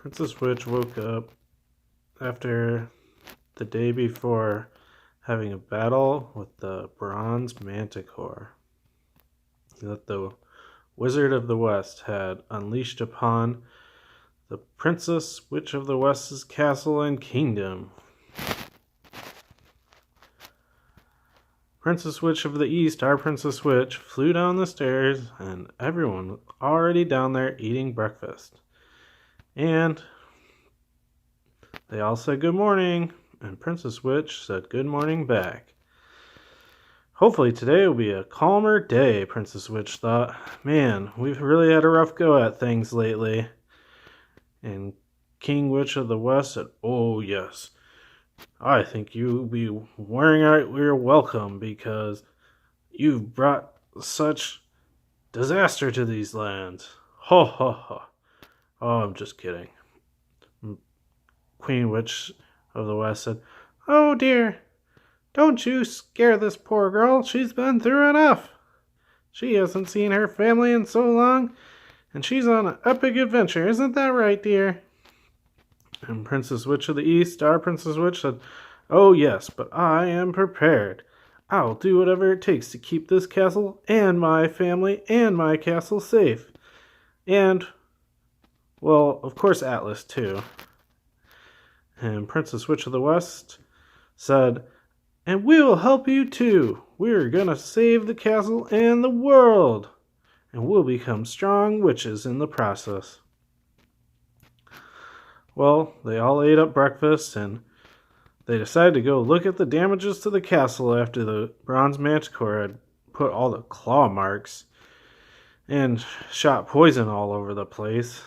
Princess Witch woke up after the day before having a battle with the Bronze Manticore that the Wizard of the West had unleashed upon the Princess Witch of the West's castle and kingdom. Princess Witch of the East, our Princess Witch, flew down the stairs, and everyone was already down there eating breakfast. And they all said good morning, and Princess Witch said good morning back. Hopefully today will be a calmer day, Princess Witch thought. Man, we've really had a rough go at things lately. And King Witch of the West said, oh yes, I think you'll be wearing out your welcome because you've brought such disaster to these lands. Ho ho ho. Oh, I'm just kidding. Queen Witch of the West said, oh dear, don't you scare this poor girl. She's been through enough. She hasn't seen her family in so long, and she's on an epic adventure. Isn't that right, dear? And Princess Witch of the East, our Princess Witch, said, oh yes, but I am prepared. I'll do whatever it takes to keep this castle and my family and my castle safe. And, well, of course Atlas too. And Princess Witch of the West said, and we'll help you too. We're gonna save the castle and the world. And we'll become strong witches in the process. Well, they all ate up breakfast and they decided to go look at the damages to the castle after the Bronze Manticore had put all the claw marks and shot poison all over the place.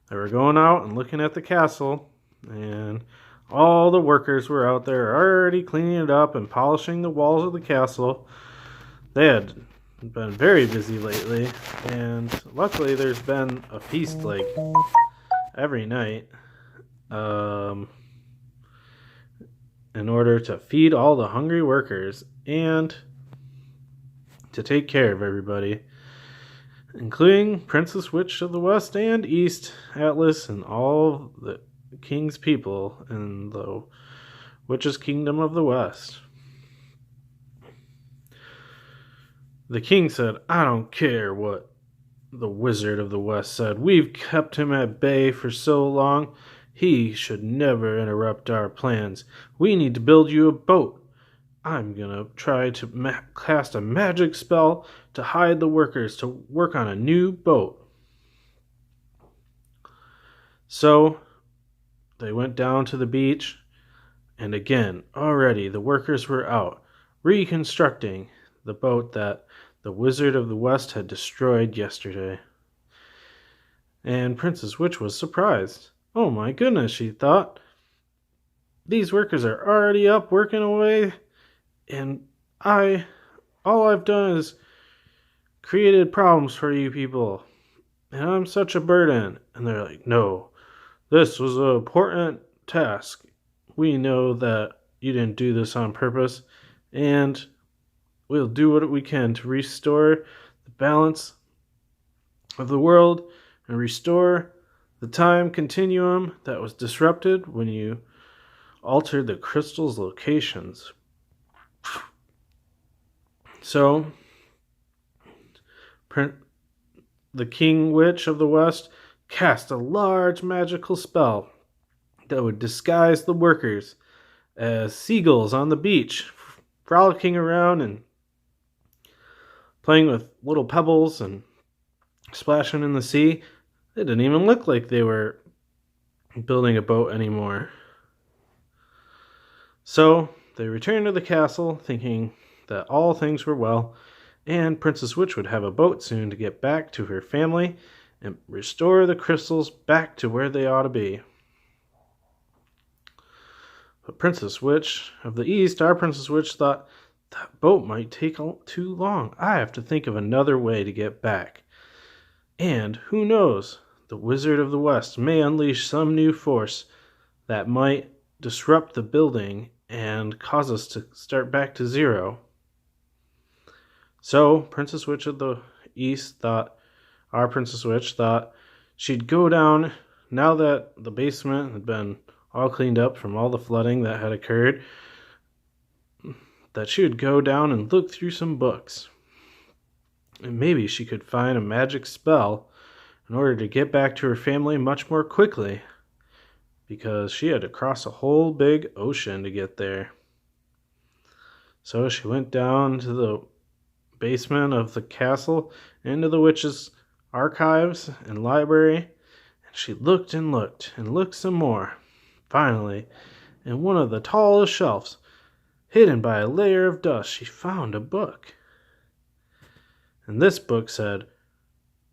They were going out and looking at the castle, and all the workers were out there already cleaning it up and polishing the walls of the castle. They had been very busy lately, and luckily there's been a feast like every night in order to feed all the hungry workers and to take care of everybody, including Princess Witch of the West and East, Atlas, and all the king's people in the Witch's Kingdom of the West. The king said, I don't care what the Wizard of the West said. We've kept him at bay for so long. He should never interrupt our plans. We need to build you a boat. I'm gonna try to cast a magic spell to hide the workers to work on a new boat. So they went down to the beach, and again, already the workers were out, reconstructing the boat that the Wizard of the West had destroyed yesterday. And Princess Witch was surprised. Oh my goodness, she thought. These workers are already up working away, and all I've done is created problems for you people, and I'm such a burden. And they're like, no, this was an important task. We know that you didn't do this on purpose, and we'll do what we can to restore the balance of the world and restore the time continuum that was disrupted when you altered the crystal's locations. So, the King Witch of the West cast a large magical spell that would disguise the workers as seagulls on the beach, frolicking around and playing with little pebbles and splashing in the sea. It didn't even look like they were building a boat anymore. So they returned to the castle, thinking that all things were well, and Princess Witch would have a boat soon to get back to her family and restore the crystals back to where they ought to be. But Princess Witch of the East, our Princess Witch, thought, that boat might take too long. I have to think of another way to get back. And who knows, the Wizard of the West may unleash some new force that might disrupt the building and cause us to start back to zero. So Princess Witch of the East thought, our Princess Witch thought, she'd go down, now that the basement had been all cleaned up from all the flooding that had occurred, that she would go down and look through some books. And maybe she could find a magic spell in order to get back to her family much more quickly, because she had to cross a whole big ocean to get there. So she went down to the basement of the castle, into the witch's archives and library, and she looked and looked and looked some more. Finally, in one of the tallest shelves, hidden by a layer of dust, she found a book. And this book said,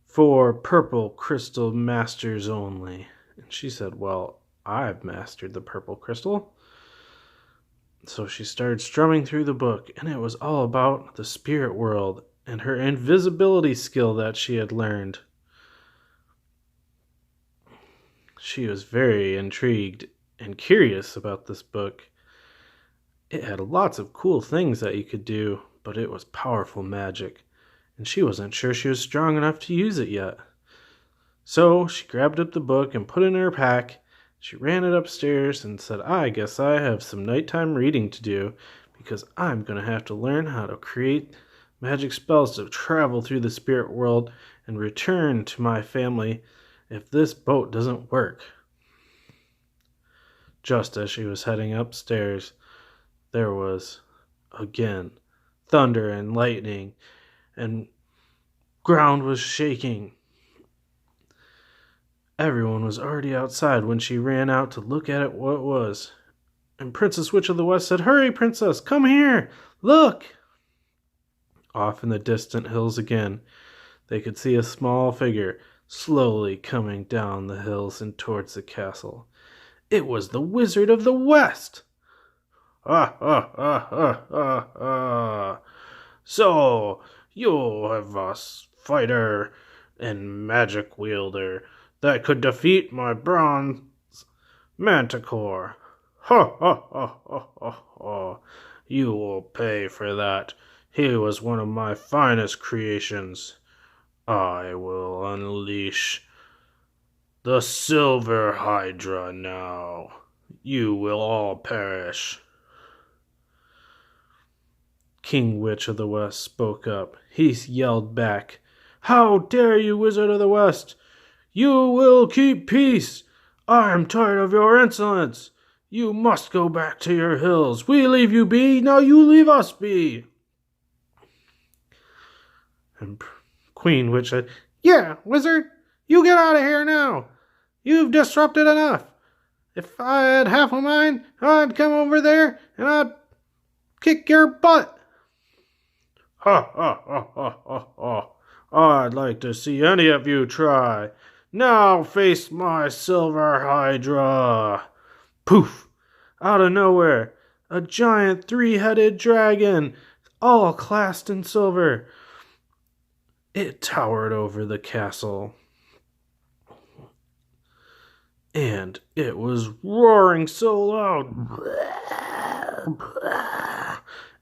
"For purple crystal masters only." And she said, "Well, I've mastered the purple crystal." So she started strumming through the book, and it was all about the spirit world and her invisibility skill that she had learned. She was very intrigued and curious about this book. It had lots of cool things that you could do, but it was powerful magic, and she wasn't sure she was strong enough to use it yet. So she grabbed up the book and put it in her pack. She ran it upstairs and said, "I guess I have some nighttime reading to do, because I'm going to have to learn how to create magic spells to travel through the spirit world and return to my family if this boat doesn't work." Just as she was heading upstairs, there was, again, thunder and lightning, and ground was shaking. Everyone was already outside when she ran out to look at it what it was. And Princess Witch of the West said, "Hurry, princess, come here, look!" Off in the distant hills again, they could see a small figure slowly coming down the hills and towards the castle. It was the Wizard of the West! "Ah, ah, ah, ah, ah, ah. So, you have a fighter and magic wielder that could defeat my bronze manticore. Ha, ha, ha, ha, ha, ha. You will pay for that. He was one of my finest creations. I will unleash the Silver Hydra now. You will all perish." King Witch of the West spoke up. He yelled back, "How dare you, Wizard of the West? You will keep peace. I am tired of your insolence. You must go back to your hills. We leave you be, now you leave us be." And Queen Witch said, "Yeah, Wizard, you get out of here now. You've disrupted enough. If I had half a mind, I'd come over there and I'd kick your butt." "Ha, ha, ha, ha, ha, ha. I'd like to see any of you try. Now face my Silver Hydra." Poof! Out of nowhere, a giant three-headed dragon, all classed in silver. It towered over the castle, and it was roaring so loud.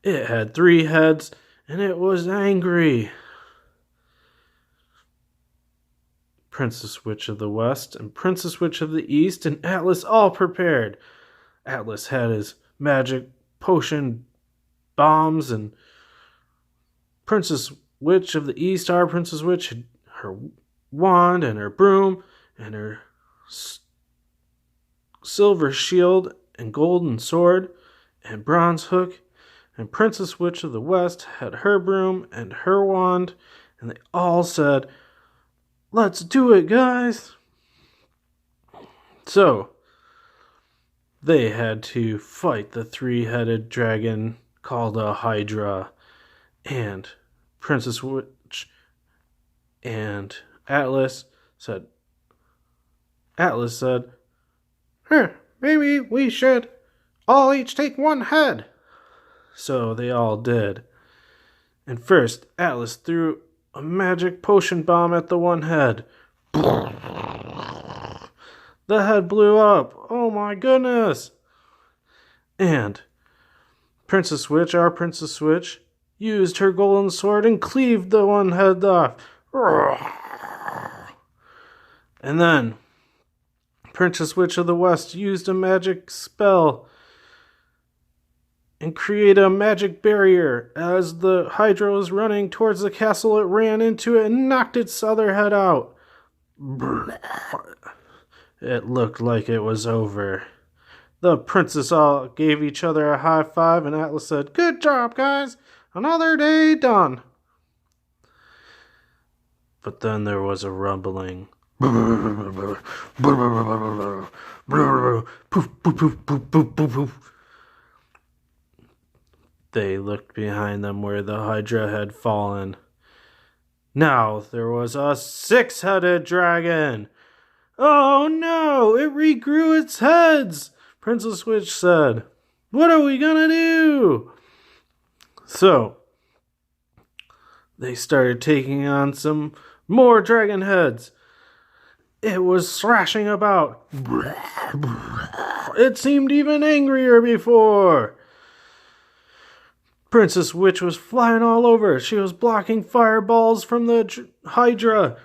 It had 3 heads, and it was angry. Princess Witch of the West and Princess Witch of the East and Atlas all prepared. Atlas had his magic potion bombs, and Princess Witch of the East, our Princess Witch, had her wand and her broom and her silver shield and golden sword and bronze hook. And Princess Witch of the West had her broom and her wand, and they all said, "Let's do it, guys." So, they had to fight the 3-headed dragon called a Hydra, and Princess Witch and Atlas said, "Maybe we should all each take 1 head." So they all did. And first, Atlas threw a magic potion bomb at the 1 head. The head blew up. Oh my goodness! And Princess Witch, our Princess Witch, used her golden sword and cleaved the 1 head off. And then Princess Witch of the West used a magic spell and created a magic barrier. As the Hydra was running towards the castle, it ran into it and knocked its other head out. It looked like it was over. The princes all gave each other a high five, and Atlas said, "Good job, guys! Another day done." But then there was a rumbling. They looked behind them where the Hydra had fallen. Now there was a 6-headed dragon. "Oh no, it regrew its heads," Princess Witch said. "What are we gonna do?" So they started taking on some more dragon heads. It was thrashing about. It seemed even angrier before. Princess Witch was flying all over. She was blocking fireballs from the Hydra.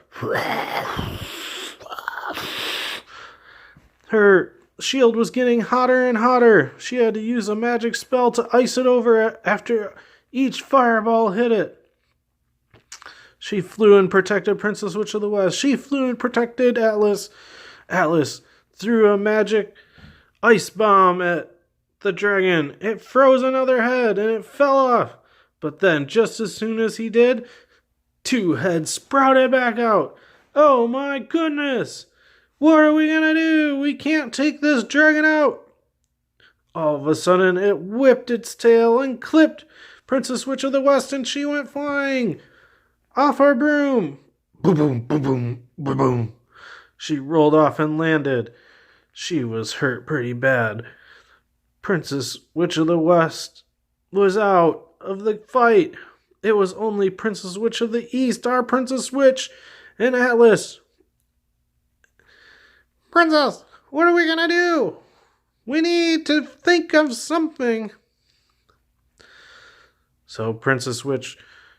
Her shield was getting hotter and hotter. She had to use a magic spell to ice it over after each fireball hit it. She flew and protected Princess Witch of the West. She flew and protected Atlas. Atlas threw a magic ice bomb at the dragon. It froze another head and it fell off. But then, just as soon as he did, 2 heads sprouted back out. Oh my goodness! What are we gonna do? We can't take this dragon out. All of a sudden, it whipped its tail and clipped Princess Witch of the West, and she went flying off her broom. Boom, boom, boom, boom, boom, boom. She rolled off and landed. She was hurt pretty bad. Princess Witch of the West was out of the fight. It was only Princess Witch of the East, our Princess Witch, and Atlas. "Princess, what are we gonna do? We need to think of something." So Princess Witch,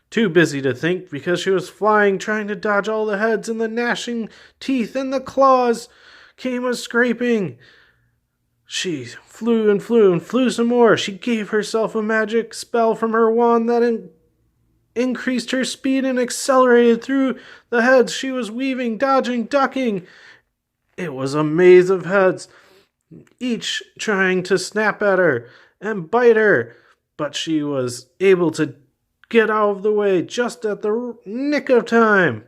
too busy to think because she was flying, trying to dodge all the heads, and the gnashing teeth and the claws came a scraping. She flew and flew and flew some more. She gave herself a magic spell from her wand that increased her speed and accelerated through the heads. She was weaving, dodging, ducking. It was a maze of heads, each trying to snap at her and bite her, but she was able to get out of the way just at the nick of time.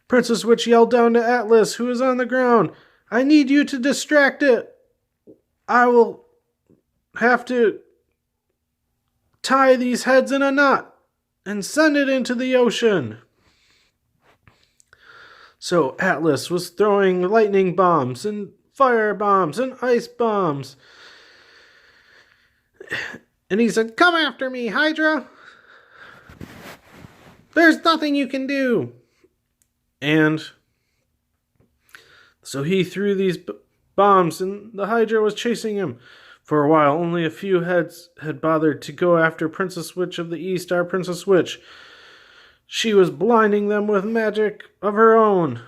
Princess Witch yelled down to Atlas, who was on the ground, "I need you to distract it. I will have to tie these heads in a knot and send it into the ocean." So Atlas was throwing lightning bombs and fire bombs and ice bombs. And he said, "Come after me, Hydra. There's nothing you can do." And so he threw these bombs, and the Hydra was chasing him. For a while, only a few heads had bothered to go after Princess Witch of the East, our Princess Witch. She was blinding them with magic of her own.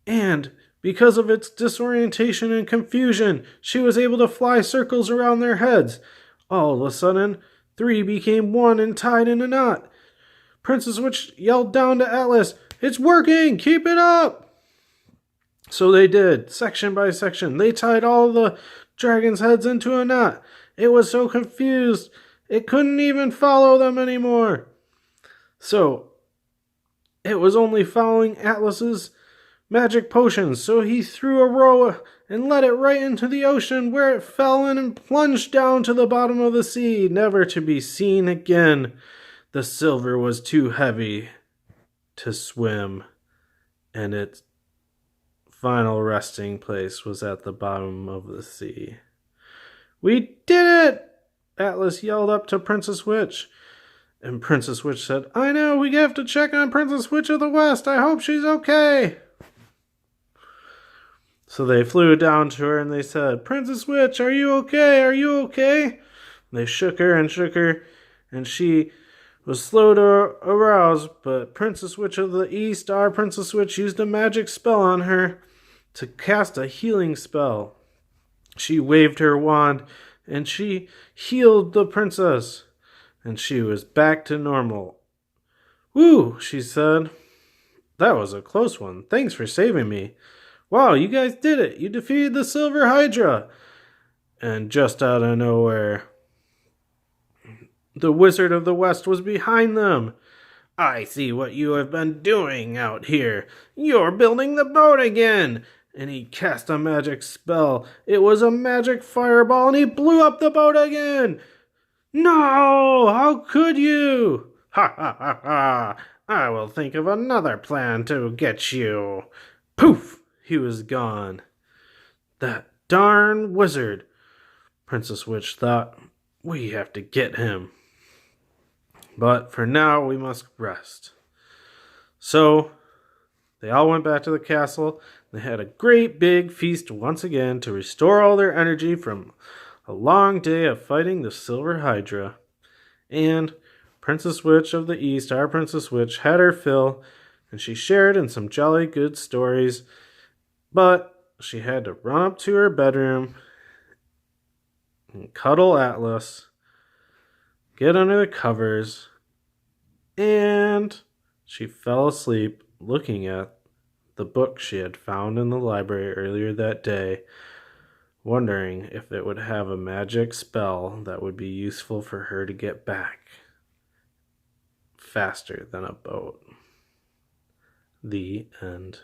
And because of its disorientation and confusion, she was able to fly circles around their heads. All of a sudden, 3 became 1 and tied in a knot. Princess Witch yelled down to Atlas, "It's working! Keep it up!" So they did, section by section. They tied all the dragons' heads into a knot. It was so confused, it couldn't even follow them anymore. So it was only following Atlas's magic potions, so he threw a row and let it right into the ocean, where it fell in and plunged down to the bottom of the sea, never to be seen again. The silver was too heavy to swim, and its final resting place was at the bottom of the sea. "We did it!" Atlas yelled up to Princess Witch. And Princess Witch said, "I know, we have to check on Princess Witch of the West. I hope she's okay." So they flew down to her and they said, "Princess Witch, are you okay? Are you okay?" They shook her, and she was slow to arouse, but Princess Witch of the East, our Princess Witch, used a magic spell on her to cast a healing spell. She waved her wand, and she healed the princess, and she was back to normal. "Woo," she said. "That was a close one. Thanks for saving me. Wow, you guys did it. You defeated the Silver Hydra." And just out of nowhere, the Wizard of the West was behind them. "I see what you have been doing out here. You're building the boat again." And he cast a magic spell. It was a magic fireball, and he blew up the boat again. "No! How could you?" "Ha ha ha ha! I will think of another plan to get you." Poof! He was gone. That darn wizard, Princess Witch thought. We have to get him. But for now, we must rest. So they all went back to the castle. They had a great big feast once again to restore all their energy from a long day of fighting the Silver Hydra. And Princess Witch of the East, our Princess Witch, had her fill, and she shared in some jolly good stories. But she had to run up to her bedroom and cuddle Atlas, get under the covers, and she fell asleep looking at the book she had found in the library earlier that day, wondering if it would have a magic spell that would be useful for her to get back faster than a boat. The end.